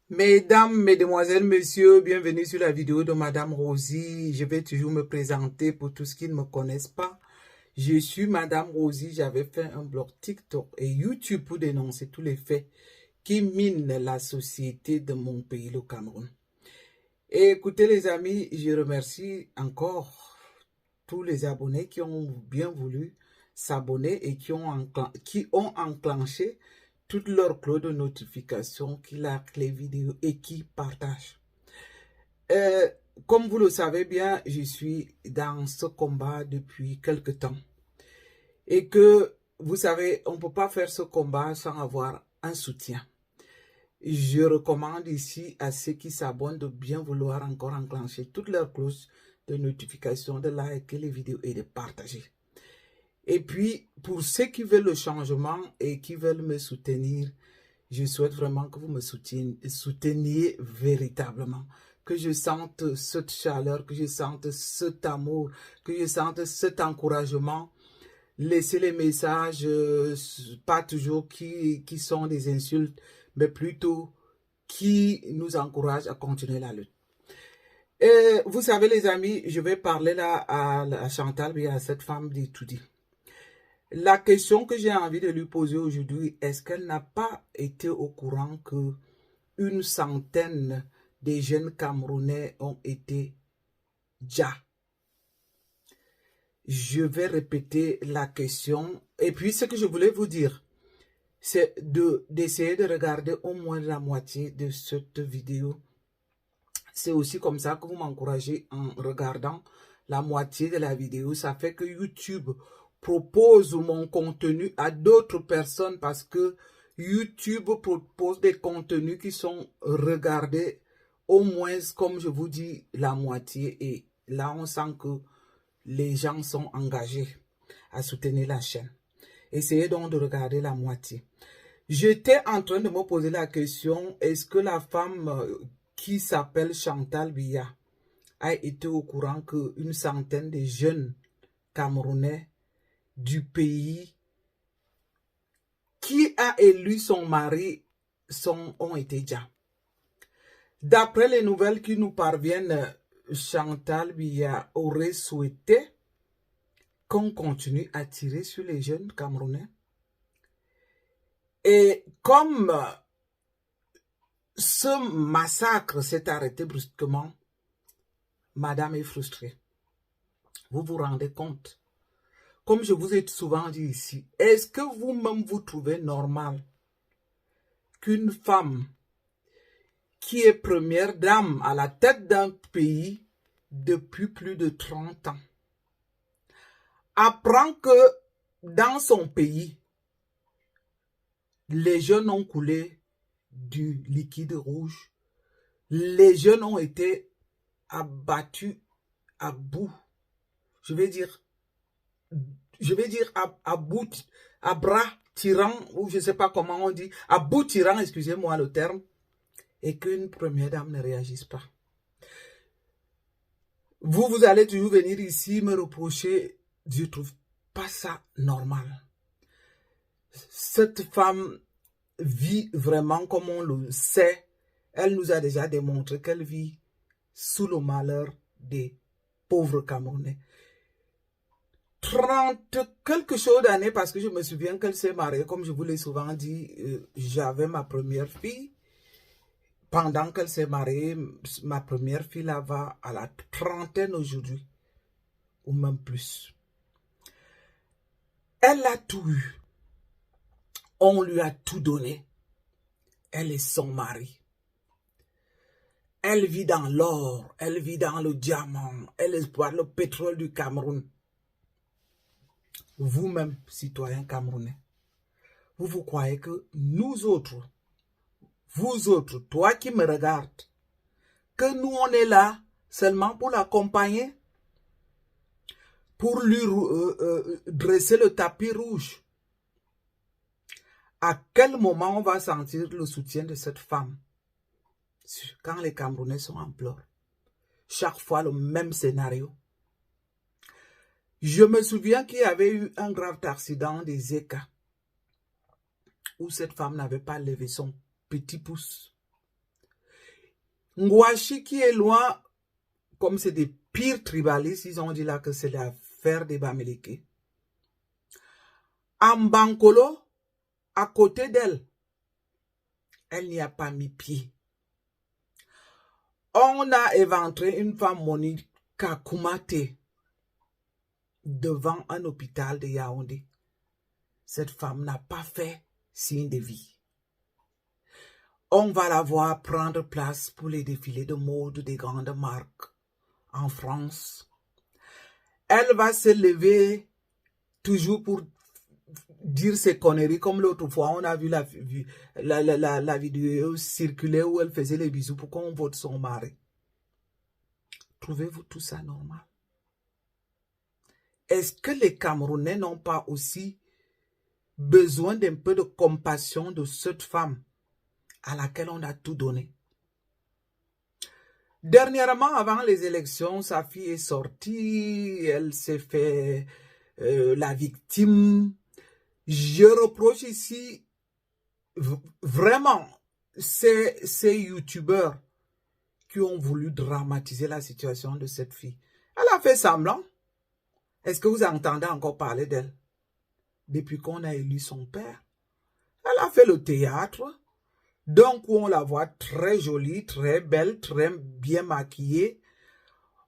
Mesdames, Mesdemoiselles, Messieurs, bienvenue sur la vidéo de Madame Rosie. Je vais toujours me présenter pour tous qui ne me connaissent pas. Je suis Madame Rosie, j'avais fait un blog TikTok et YouTube pour dénoncer tous les faits qui minent la société de mon pays, le Cameroun. Et écoutez les amis, je remercie encore tous les abonnés qui ont bien voulu s'abonner et qui ont enclenché toutes leurs cloches de notification, qui likent les vidéos et qui partagent. Euh, Comme vous le savez bien, je suis dans ce combat depuis quelque temps. Et que, vous savez, on ne peut pas faire ce combat sans avoir un soutien. Je recommande ici à ceux qui s'abonnent de bien vouloir encore enclencher toutes leurs cloches de notification, de liker les vidéos et de partager. Et puis, pour ceux qui veulent le changement et qui veulent me soutenir, je souhaite vraiment que vous me souteniez véritablement. Que je sente cette chaleur, que je sente cet amour, que je sente cet encouragement. Laissez les messages, pas toujours qui sont des insultes, mais plutôt qui nous encouragent à continuer la lutte. Et vous savez les amis, je vais parler là à Chantal et à cette femme d'Etoudi. La question que j'ai envie de lui poser aujourd'hui, est-ce qu'elle n'a pas été au courant que une centaine de jeunes Camerounais ont été déjà? Je vais répéter la question. Et puis, ce que je voulais vous dire, c'est d'essayer de regarder au moins la moitié de cette vidéo. C'est aussi comme ça que vous m'encouragez en regardant la moitié de la vidéo. Ça fait que YouTube propose mon contenu à d'autres personnes parce que YouTube propose des contenus qui sont regardés au moins, comme je vous dis, la moitié. Et là, on sent que les gens sont engagés à soutenir la chaîne. Essayez donc de regarder la moitié. J'étais en train de me poser la question, est-ce que la femme qui s'appelle Chantal Biya a été au courant qu'une centaine de jeunes Camerounais du pays qui a élu son mari ont été déjà? D'après les nouvelles qui nous parviennent, Chantal Biya aurait souhaité qu'on continue à tirer sur les jeunes Camerounais. Et comme ce massacre s'est arrêté brusquement, madame est frustrée. Vous vous rendez compte? Comme je vous ai souvent dit ici, est-ce que vous-même vous trouvez normal qu'une femme qui est première dame à la tête d'un pays depuis plus de 30 ans apprend que dans son pays, les jeunes ont coulé du liquide rouge, les jeunes ont été abattus à bout, je vais dire à bout, à bras tirant, ou je ne sais pas comment on dit, à bout tirant, excusez-moi le terme, et qu'une première dame ne réagisse pas. Vous allez toujours venir ici me reprocher, je ne trouve pas ça normal. Cette femme vit vraiment comme on le sait. Elle nous a déjà démontré qu'elle vit sous le malheur des pauvres Camerounais. 30 quelque chose d'années, parce que je me souviens qu'elle s'est mariée, comme je vous l'ai souvent dit, j'avais ma première fille. Pendant qu'elle s'est mariée, ma première fille là va à la trentaine aujourd'hui, ou même plus. Elle a tout eu. On lui a tout donné. Elle est son mari. Elle vit dans l'or, elle vit dans le diamant, elle exploite le pétrole du Cameroun. Vous-même, citoyen camerounais, vous croyez que nous autres, vous autres, toi qui me regardes, que nous on est là seulement pour l'accompagner, pour lui dresser le tapis rouge? À quel moment on va sentir le soutien de cette femme? Quand les Camerounais sont en pleurs. Chaque fois le même scénario. Je me souviens qu'il y avait eu un grave accident des Zeka où cette femme n'avait pas levé son petit pouce. Ngouachi qui est loin, comme c'est des pires tribalistes, ils ont dit là que c'est l'affaire des Bamileke. En Bankolo, à côté d'elle, elle n'y a pas mis pied. On a éventré une femme, Monica Koumaté, devant un hôpital de Yaoundé. Cette femme n'a pas fait signe de vie. On va la voir prendre place pour les défilés de mode des grandes marques en France. Elle va se lever toujours pour dire ces conneries comme l'autre fois. On a vu la vidéo circuler où elle faisait les bisous pour qu'on vote son mari. Trouvez-vous tout ça normal? Est-ce que les Camerounais n'ont pas aussi besoin d'un peu de compassion de cette femme à laquelle on a tout donné? Dernièrement, avant les élections, sa fille est sortie, elle s'est fait la victime. Je reproche ici vraiment ces youtubeurs qui ont voulu dramatiser la situation de cette fille. Elle a fait semblant. Est-ce que vous entendez encore parler d'elle? Depuis qu'on a élu son père, elle a fait le théâtre. Donc, on la voit très jolie, très belle, très bien maquillée.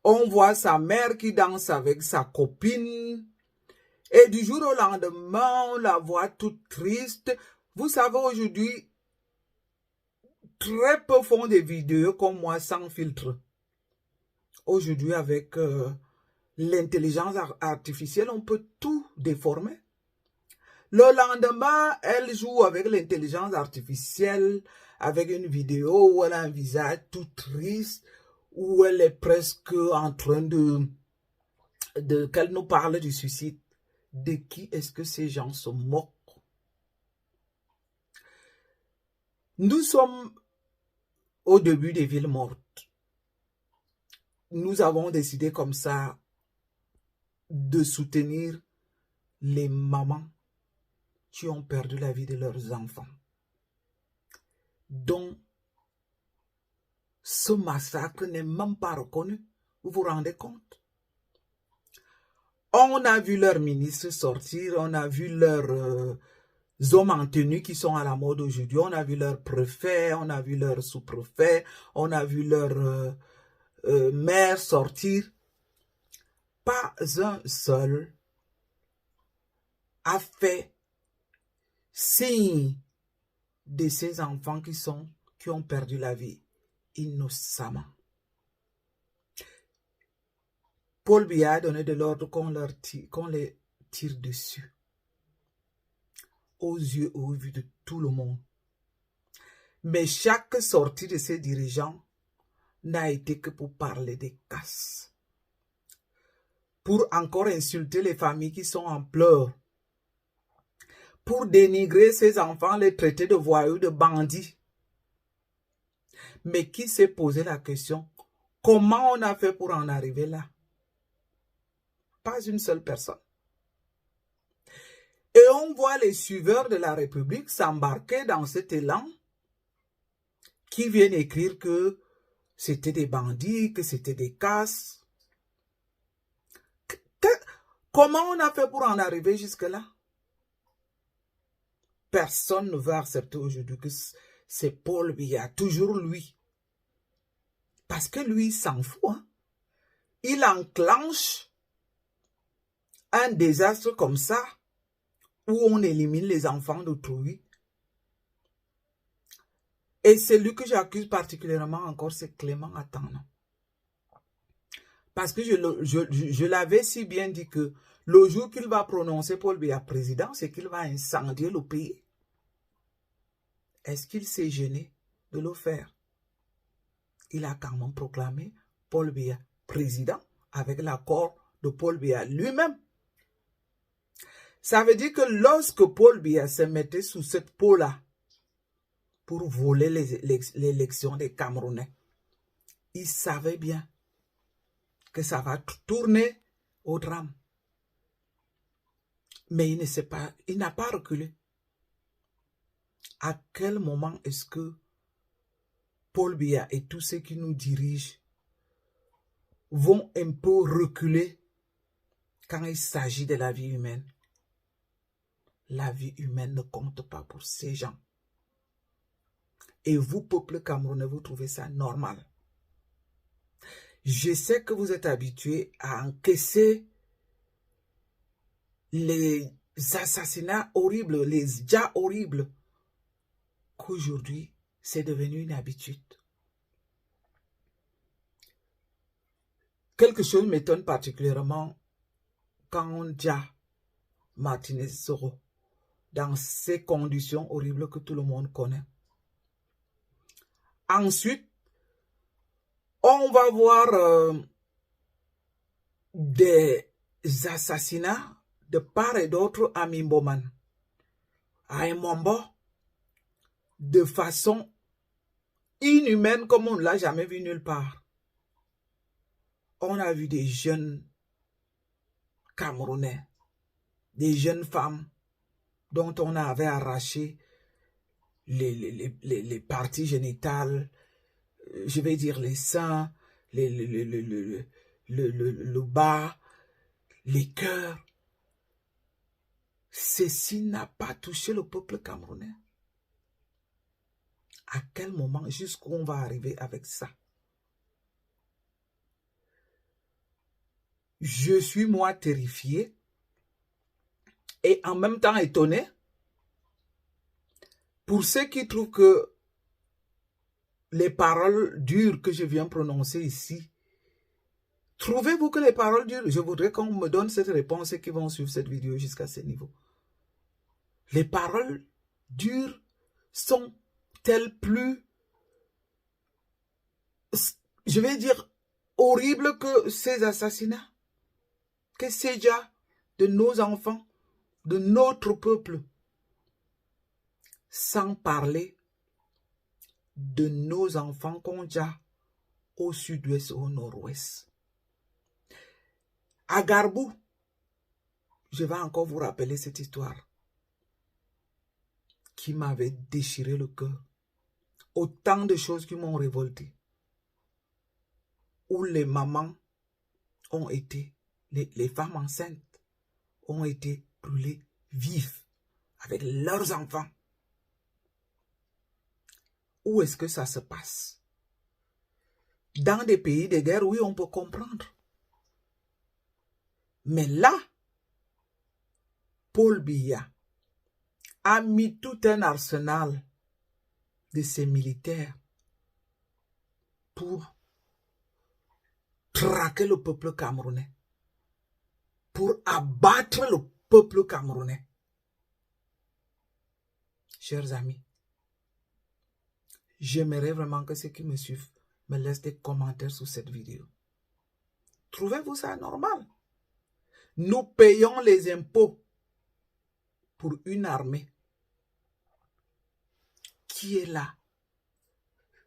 On voit sa mère qui danse avec sa copine. Et du jour au lendemain, on la voit toute triste. Vous savez, aujourd'hui, très peu font des vidéos comme moi sans filtre. Aujourd'hui, avec l'intelligence artificielle, on peut tout déformer. Le lendemain, elle joue avec l'intelligence artificielle, avec une vidéo où elle a un visage tout triste, où elle est presque en train qu'elle nous parle du suicide. De qui est-ce que ces gens se moquent? Nous sommes au début des villes mortes. Nous avons décidé comme ça de soutenir les mamans qui ont perdu la vie de leurs enfants. Donc, ce massacre n'est même pas reconnu. Vous vous rendez compte? On a vu leurs ministres sortir, on a vu leurs hommes en tenue qui sont à la mode aujourd'hui, on a vu leurs préfets, on a vu leurs sous-préfets, on a vu leurs maires sortir. Pas un seul a fait signe de ces enfants qui ont perdu la vie innocemment. Paul Biya a donné de l'ordre qu'on les tire dessus. Aux yeux et aux vues de tout le monde. Mais chaque sortie de ces dirigeants n'a été que pour parler des casses. Pour encore insulter les familles qui sont en pleurs. Pour dénigrer ces enfants, les traiter de voyous, de bandits. Mais qui s'est posé la question, comment on a fait pour en arriver là? Pas une seule personne. Et on voit les suiveurs de la République s'embarquer dans cet élan qui viennent écrire que c'était des bandits, que c'était des casses. Comment on a fait pour en arriver jusque-là? Personne ne veut accepter aujourd'hui que c'est Paul Biya, toujours lui. Parce que lui, il s'en fout. Hein? Il enclenche un désastre comme ça, où on élimine les enfants d'autrui. Et celui que j'accuse particulièrement encore, c'est Clément Atano. Parce que je l'avais si bien dit que le jour qu'il va prononcer Paul Biya président, c'est qu'il va incendier le pays. Est-ce qu'il s'est gêné de le faire? Il a quand même proclamé Paul Biya président avec l'accord de Paul Biya lui-même. Ça veut dire que lorsque Paul Biya se mettait sous cette peau-là pour voler l'élection des Camerounais, il savait bien que ça va tourner au drame. Mais il n'a pas reculé. À quel moment est-ce que Paul Biya et tous ceux qui nous dirigent vont un peu reculer quand il s'agit de la vie humaine. La vie humaine ne compte pas pour ces gens. Et vous, peuple camerounais, vous trouvez ça normal. Je sais que vous êtes habitués à encaisser les assassinats horribles, les djas horribles, qu'aujourd'hui, c'est devenu une habitude. Quelque chose m'étonne particulièrement quand on dit Martinez Soro dans ces conditions horribles que tout le monde connaît. Ensuite, on va voir des assassinats de part et d'autre à Mimboman, à Mbombo, de façon inhumaine comme on ne l'a jamais vu nulle part. On a vu des jeunes Camerounais, des jeunes femmes dont on avait arraché les parties génitales, je vais dire les seins, le bas, les cœurs. Ceci n'a pas touché le peuple camerounais. À quel moment, jusqu'où on va arriver avec ça? Je suis, moi, terrifié et en même temps étonné pour ceux qui trouvent que les paroles dures que je viens prononcer ici, trouvez-vous que les paroles dures, je voudrais qu'on me donne cette réponse et qui vont suivre cette vidéo jusqu'à ce niveau. Les paroles dures sont-elles plus, je vais dire, horribles que ces assassinats? Que ces déjà de nos enfants, de notre peuple, sans parler de nos enfants qu'on a au sud-ouest, au nord-ouest. À Garbou, je vais encore vous rappeler cette histoire qui m'avait déchiré le cœur. Autant de choses qui m'ont révolté. Où les mamans ont été, les femmes enceintes ont été brûlées vives avec leurs enfants. Où est-ce que ça se passe? Dans des pays de guerre, oui, on peut comprendre. Mais là, Paul Biya a mis tout un arsenal de ses militaires pour traquer le peuple camerounais, pour abattre le peuple camerounais. Chers amis, j'aimerais vraiment que ceux qui me suivent me laissent des commentaires sous cette vidéo. Trouvez-vous ça normal? Nous payons les impôts pour une armée qui est là,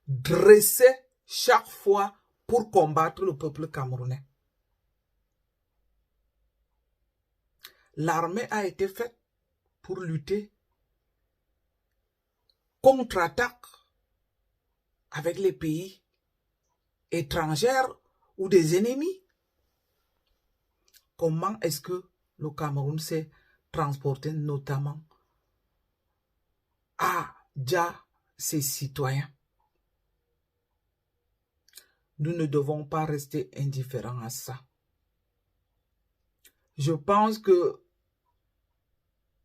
dressée chaque fois pour combattre le peuple camerounais. L'armée a été faite pour lutter contre-attaque avec les pays étrangers ou des ennemis. Comment est-ce que le Cameroun s'est transporté notamment à déjà ses citoyens? Nous ne devons pas rester indifférents à ça. Je pense que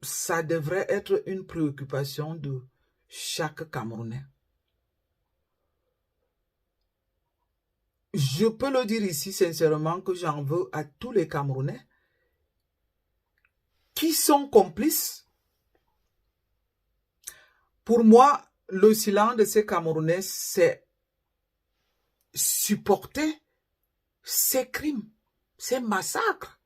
ça devrait être une préoccupation de chaque Camerounais. Je peux le dire ici sincèrement que j'en veux à tous les Camerounais qui sont complices. Pour moi, le silence de ces Camerounais, c'est supporter ces crimes, ces massacres.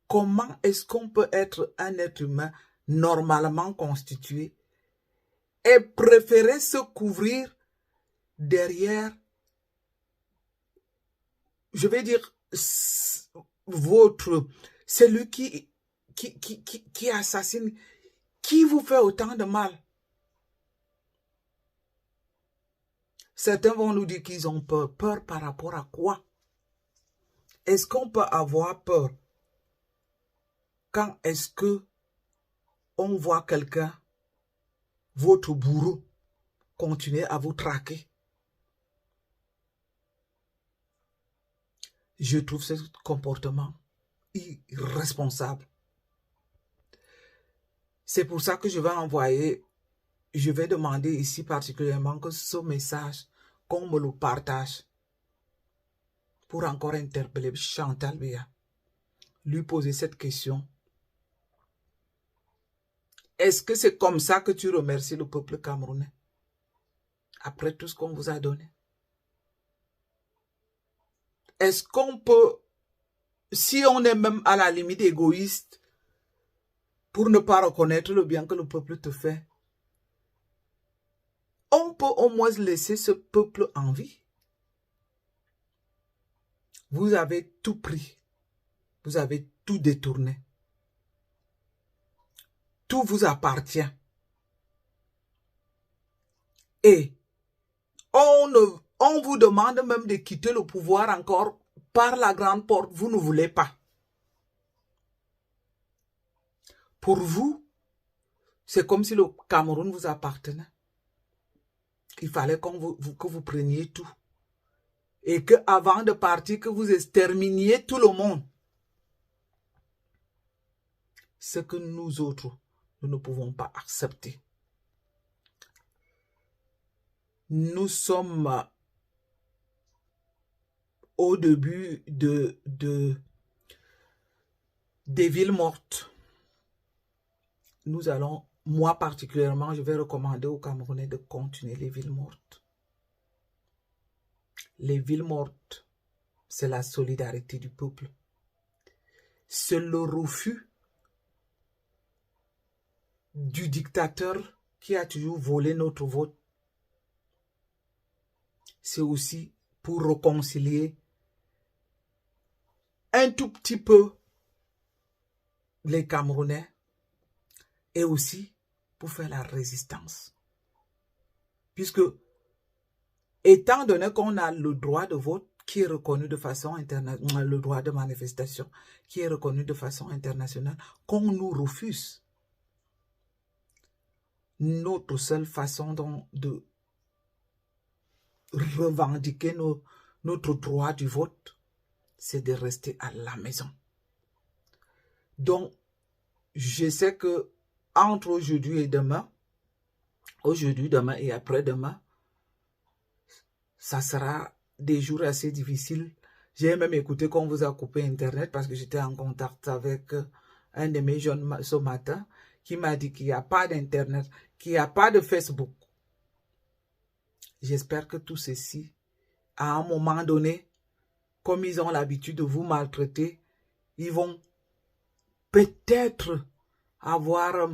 Comment est-ce qu'on peut être un être humain normalement constitué et préférer se couvrir derrière, je vais dire, celui qui assassine, qui vous fait autant de mal? Certains vont nous dire qu'ils ont peur. Peur par rapport à quoi? Est-ce qu'on peut avoir peur quand est-ce que on voit quelqu'un, votre bourreau, continuer à vous traquer? Je trouve ce comportement irresponsable. C'est pour ça que je vais demander ici particulièrement que ce message, qu'on me le partage pour encore interpeller Chantal Biya, lui poser cette question. Est-ce que c'est comme ça que tu remercies le peuple camerounais après tout ce qu'on vous a donné? Est-ce qu'on peut, si on est même à la limite égoïste, pour ne pas reconnaître le bien que le peuple te fait, on peut au moins laisser ce peuple en vie? Vous avez tout pris. Vous avez tout détourné. Tout vous appartient. Et on vous demande même de quitter le pouvoir encore par la grande porte. Vous ne voulez pas. Pour vous, c'est comme si le Cameroun vous appartenait. Il fallait que vous preniez tout. Et qu'avant de partir, que vous exterminiez tout le monde. Ce que nous autres, nous ne pouvons pas accepter. Nous sommes au début des villes mortes. Nous allons, moi particulièrement, je vais recommander aux Camerounais de continuer les villes mortes. Les villes mortes, c'est la solidarité du peuple. C'est le refus du dictateur qui a toujours volé notre vote. C'est aussi pour réconcilier un tout petit peu les Camerounais et aussi pour faire la résistance. Puisque, étant donné qu'on a le droit de vote qui est reconnu de façon internationale, le droit de manifestation qui est reconnu de façon internationale, qu'on nous refuse, notre seule façon de revendiquer notre droit du vote, c'est de rester à la maison. Donc, je sais que entre aujourd'hui et demain, et après-demain, ça sera des jours assez difficiles. J'ai même écouté qu'on vous a coupé Internet parce que j'étais en contact avec un de mes jeunes ce matin qui m'a dit qu'il n'y a pas d'Internet, qu'il n'y a pas de Facebook. J'espère que tout ceci, à un moment donné, comme ils ont l'habitude de vous maltraiter, ils vont peut-être avoir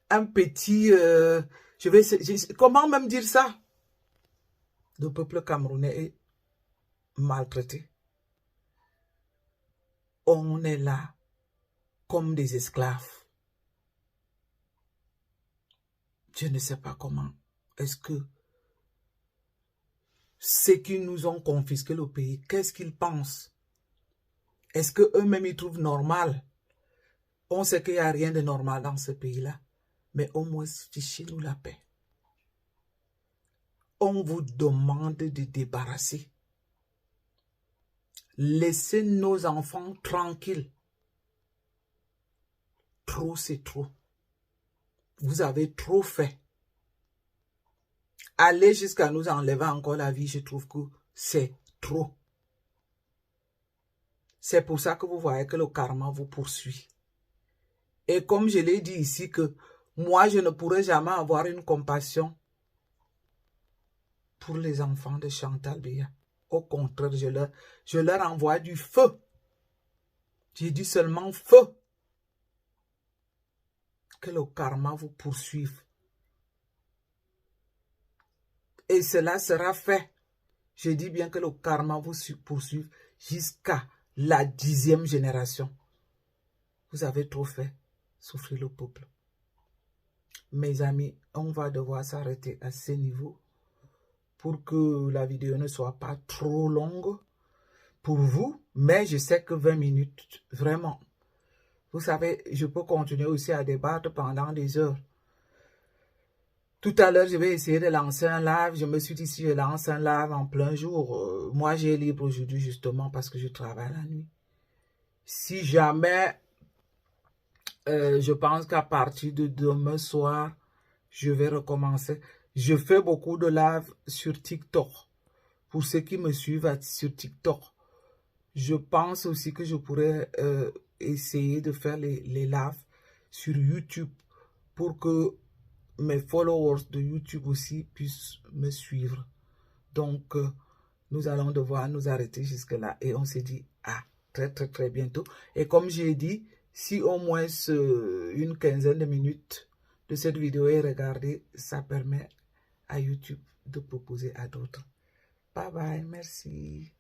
un petit... comment même dire ça? Le peuple camerounais est maltraité. On est là comme des esclaves. Je ne sais pas comment. Est-ce que ceux qui nous ont confisqué le pays, qu'est-ce qu'ils pensent? Est-ce qu'eux-mêmes ils trouvent normal? On sait qu'il n'y a rien de normal dans ce pays-là. Mais au moins, fichez-nous la paix. On vous demande de débarrasser. Laissez nos enfants tranquilles. Trop, c'est trop. Vous avez trop fait. Aller jusqu'à nous enlever encore la vie, je trouve que c'est trop. C'est pour ça que vous voyez que le karma vous poursuit. Et comme je l'ai dit ici, que moi, je ne pourrai jamais avoir une compassion pour les enfants de Chantal Biya. Au contraire, je leur envoie du feu. J'ai dit seulement feu. Que le karma vous poursuive. Et cela sera fait. Je dis bien que le karma vous poursuive jusqu'à la 10e génération. Vous avez trop fait souffrir le peuple. Mes amis, on va devoir s'arrêter à ce niveau. pour que la vidéo ne soit pas trop longue pour vous. Mais je sais que 20 minutes, vraiment. Vous savez, je peux continuer aussi à débattre pendant des heures. Tout à l'heure, je vais essayer de lancer un live. Je me suis dit, si je lance un live en plein jour, moi j'ai libre aujourd'hui justement parce que je travaille la nuit. Si jamais, je pense qu'à partir de demain soir, je vais recommencer. Je fais beaucoup de live sur TikTok. Pour ceux qui me suivent sur TikTok, je pense aussi que je pourrais essayer de faire les lives sur YouTube pour que mes followers de YouTube aussi puissent me suivre. Donc, nous allons devoir nous arrêter jusque-là. Et on s'est dit, très bientôt. Et comme j'ai dit, si au moins une quinzaine de minutes de cette vidéo est regardée, ça permet à YouTube de proposer à d'autres. Bye bye, merci.